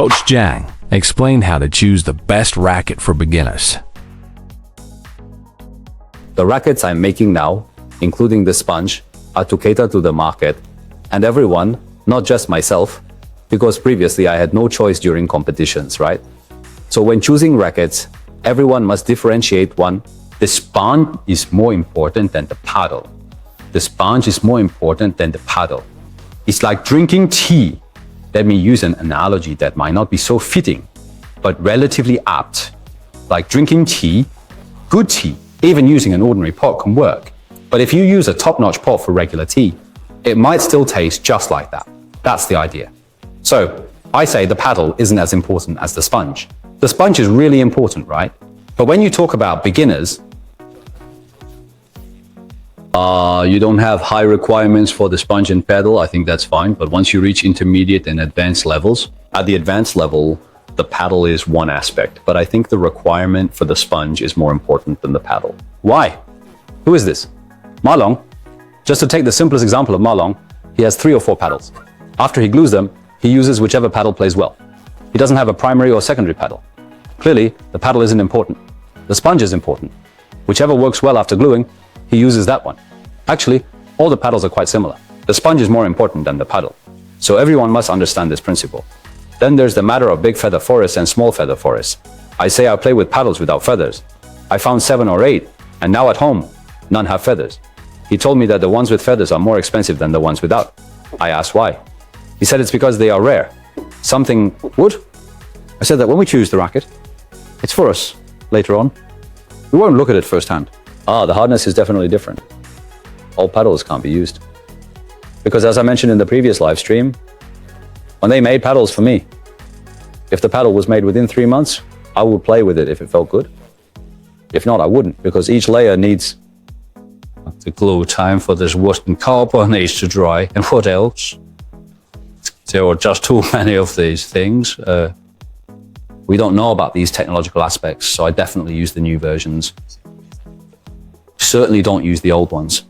Coach Zhang explained how to choose the best racket for beginners. The rackets I'm making now, including the sponge, are to cater to the market and everyone, not just myself, because previously I had no choice during competitions, right? So when choosing rackets, everyone must differentiate one. The sponge is more important than the paddle. The sponge is more important than the paddle. It's like drinking tea. Let me use an analogy that might not be so fitting, but relatively apt. Like drinking tea, good tea, even using an ordinary pot can work. But if you use a top-notch pot for regular tea, it might still taste just like that. That's the idea. So I say the paddle isn't as important as the sponge. The sponge is really important, right? But when you talk about beginners, you don't have high requirements for the sponge and paddle, I think that's fine. But once you reach intermediate and advanced levels, at the advanced level, the paddle is one aspect. But I think the requirement for the sponge is more important than the paddle. Why? Who is this? Ma Long. Just to take the simplest example of Ma Long, he has 3 or 4 paddles. After he glues them, he uses whichever paddle plays well. He doesn't have a primary or secondary paddle. Clearly, the paddle isn't important. The sponge is important. Whichever works well after gluing, he uses that one. Actually, all the paddles are quite similar. The sponge is more important than the paddle. So everyone must understand this principle. Then there's the matter of big feather forests and small feather forests. I say I play with paddles without feathers. I found 7 or 8, and now at home, none have feathers. He told me that the ones with feathers are more expensive than the ones without. I asked why. He said it's because they are rare. Something would? I said that when we choose the racket, it's for us later on. We won't look at it firsthand. The hardness is definitely different. All paddles can't be used. Because as I mentioned in the previous live stream, when they made paddles for me, if the paddle was made within 3 months, I would play with it if it felt good. If not, I wouldn't, because each layer needs the glue time for this wood and copper needs to dry. And what else? There are just too many of these things. We don't know about these technological aspects, so I definitely use the new versions. Certainly don't use the old ones.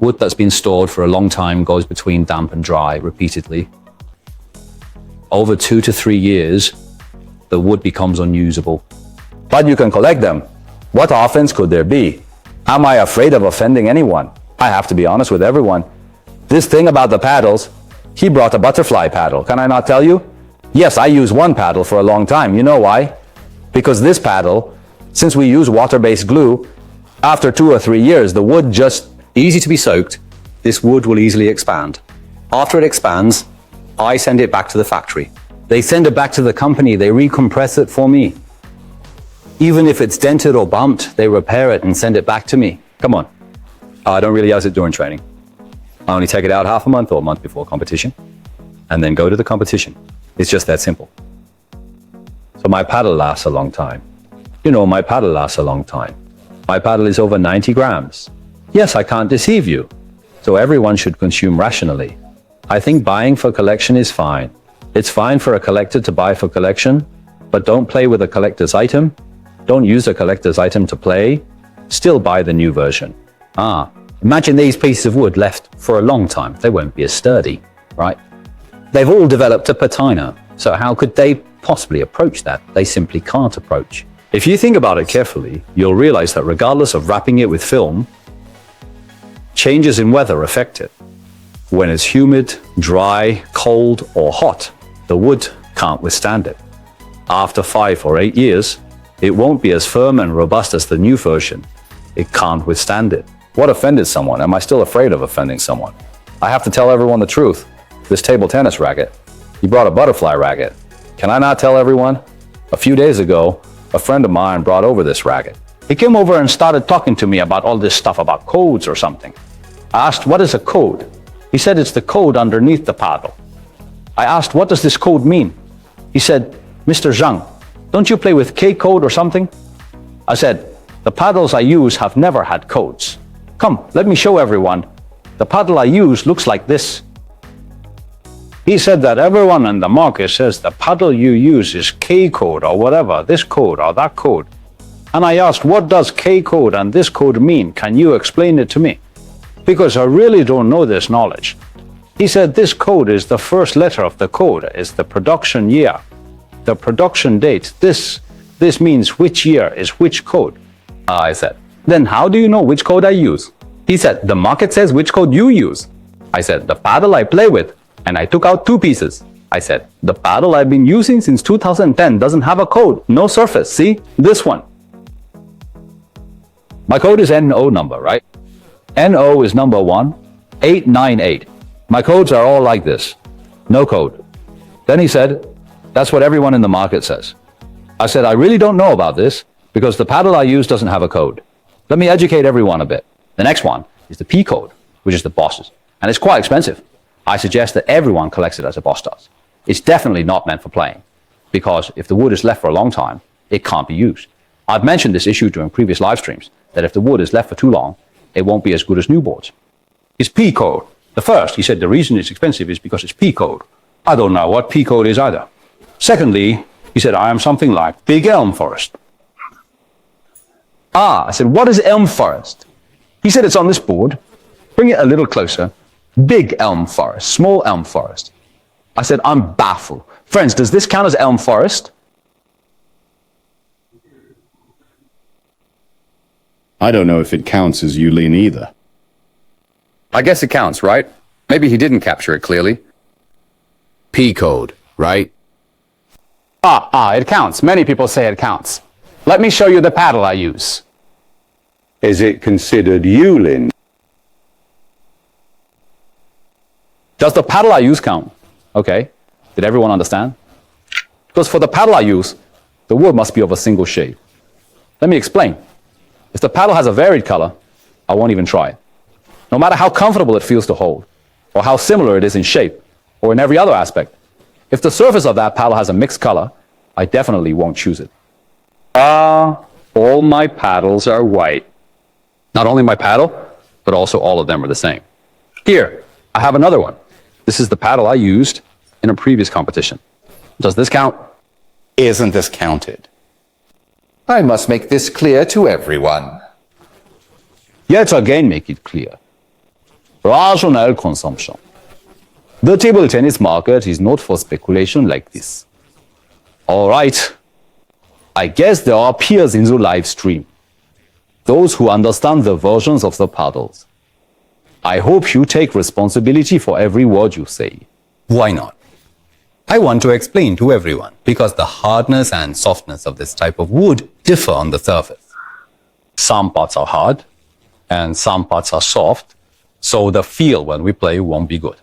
Wood that's been stored for a long time goes between damp and dry repeatedly. Over 2 to 3 years, the wood becomes unusable. But you can collect them. What offense could there be? Am I afraid of offending anyone? I have to be honest with everyone. This thing about the paddles, he brought a butterfly paddle. Can I not tell you? Yes, I use one paddle for a long time. You know why? Because this paddle, since we use water-based glue, after 2 or 3 years, the wood just easy to be soaked. This wood will easily expand. After it expands, I send it back to the factory. They send it back to the company. They recompress it for me. Even if it's dented or bumped, they repair it and send it back to me. Come on. I don't really use it during training. I only take it out half a month or a month before competition and then go to the competition. It's just that simple. So my paddle lasts a long time. You know, my paddle lasts a long time. My paddle is over 90 grams. Yes, I can't deceive you. So everyone should consume rationally. I think buying for collection is fine. It's fine for a collector to buy for collection, but don't play with a collector's item. Don't use a collector's item to play. Still buy the new version. Imagine these pieces of wood left for a long time. They won't be as sturdy, right? They've all developed a patina. So how could they possibly approach that? They simply can't approach. If you think about it carefully, you'll realize that regardless of wrapping it with film, changes in weather affect it. When it's humid, dry, cold, or hot, the wood can't withstand it. After 5 or 8 years, it won't be as firm and robust as the new version. It can't withstand it. What offended someone? Am I still afraid of offending someone? I have to tell everyone the truth. This table tennis racket, he brought a butterfly racket. Can I not tell everyone? A few days ago, a friend of mine brought over this racket. He came over and started talking to me about all this stuff about codes or something. I asked, what is a code? He said it's the code underneath the paddle. I asked, what does this code mean? He said, Mr. Zhang, don't you play with K code or something? I said, the paddles I use have never had codes. Come, let me show everyone. The paddle I use looks like this. He said that everyone in the market says the paddle you use is K code or whatever, this code or that code. And I asked, what does K code and this code mean? Can you explain it to me? Because I really don't know this knowledge. He said this code is the first letter of the code, is the production year, the production date. This means which year is which code. I said, then how do you know which code I use? He said, the market says which code you use. I said, the paddle I play with, and I took out 2 pieces. I said, the paddle I've been using since 2010 doesn't have a code, no surface, see? This one. My code is NO number, right? NO is number 1898. My codes are all like this. No code. Then he said, that's what everyone in the market says. I said, I really don't know about this because the paddle I use doesn't have a code. Let me educate everyone a bit. The next one is the P code, which is the boss's. And it's quite expensive. I suggest that everyone collects it as a boss does. It's definitely not meant for playing because if the wood is left for a long time, it can't be used. I've mentioned this issue during previous live streams that if the wood is left for too long, it won't be as good as new boards. It's P code. The first, he said the reason it's expensive is because it's P code. I don't know what P code is either. Secondly, he said, I am something like Big Elm Forest. I said, what is Elm Forest? He said, it's on this board. Bring it a little closer. Big Elm Forest, small Elm Forest. I said, I'm baffled. Friends, does this count as Elm Forest? I don't know if it counts as Yulin either. I guess it counts, right? Maybe he didn't capture it clearly. P code, right? It counts. Many people say it counts. Let me show you the paddle I use. Is it considered Yulin? Does the paddle I use count? Okay. Did everyone understand? Because for the paddle I use, the wood must be of a single shade. Let me explain. If the paddle has a varied color, I won't even try it. No matter how comfortable it feels to hold, or how similar it is in shape, or in every other aspect, if the surface of that paddle has a mixed color, I definitely won't choose it. All my paddles are white. Not only my paddle, but also all of them are the same. Here, I have another one. This is the paddle I used in a previous competition. Does this count? Isn't this counted? I must make this clear to everyone. Yet again make it clear. Rational consumption. The table tennis market is not for speculation like this. All right. I guess there are peers in the live stream. Those who understand the versions of the paddles. I hope you take responsibility for every word you say. Why not? I want to explain to everyone because the hardness and softness of this type of wood differ on the surface. Some parts are hard and some parts are soft, so the feel when we play won't be good.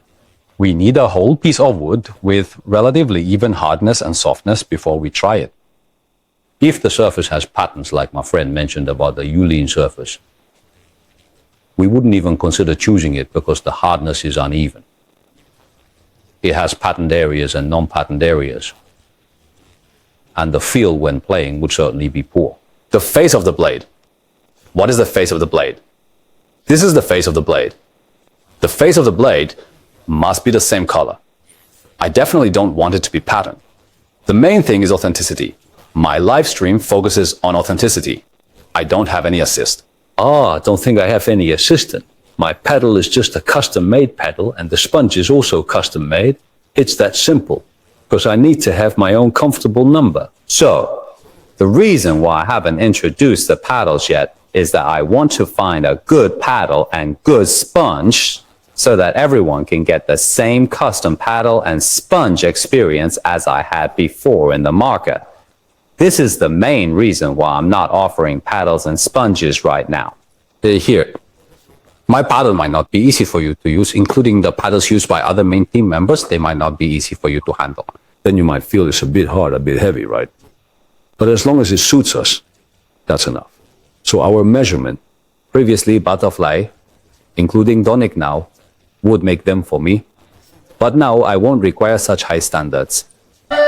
We need a whole piece of wood with relatively even hardness and softness before we try it. If the surface has patterns like my friend mentioned about the Yulin surface, we wouldn't even consider choosing it because the hardness is uneven. It has patterned areas and non-patterned areas. And the feel when playing would certainly be poor. The face of the blade. What is the face of the blade? This is the face of the blade. The face of the blade must be the same color. I definitely don't want it to be patterned. The main thing is authenticity. My live stream focuses on authenticity. I don't have any assist. Don't think I have any assistant. My pedal is just a custom-made pedal and the sponge is also custom-made. It's that simple, because I need to have my own comfortable number. So, the reason why I haven't introduced the paddles yet is that I want to find a good paddle and good sponge so that everyone can get the same custom paddle and sponge experience as I had before in the market. This is the main reason why I'm not offering paddles and sponges right now. Here, my paddle might not be easy for you to use, including the paddles used by other main team members. They might not be easy for you to handle. Then you might feel it's a bit hard, a bit heavy, right? But as long as it suits us, that's enough. So our measurement, previously Butterfly, including Donic now, would make them for me. But now I won't require such high standards.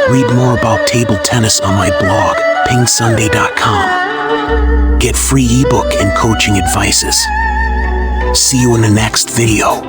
Read more about table tennis on my blog, PingSunday.com. Get free ebook and coaching advices. See you in the next video.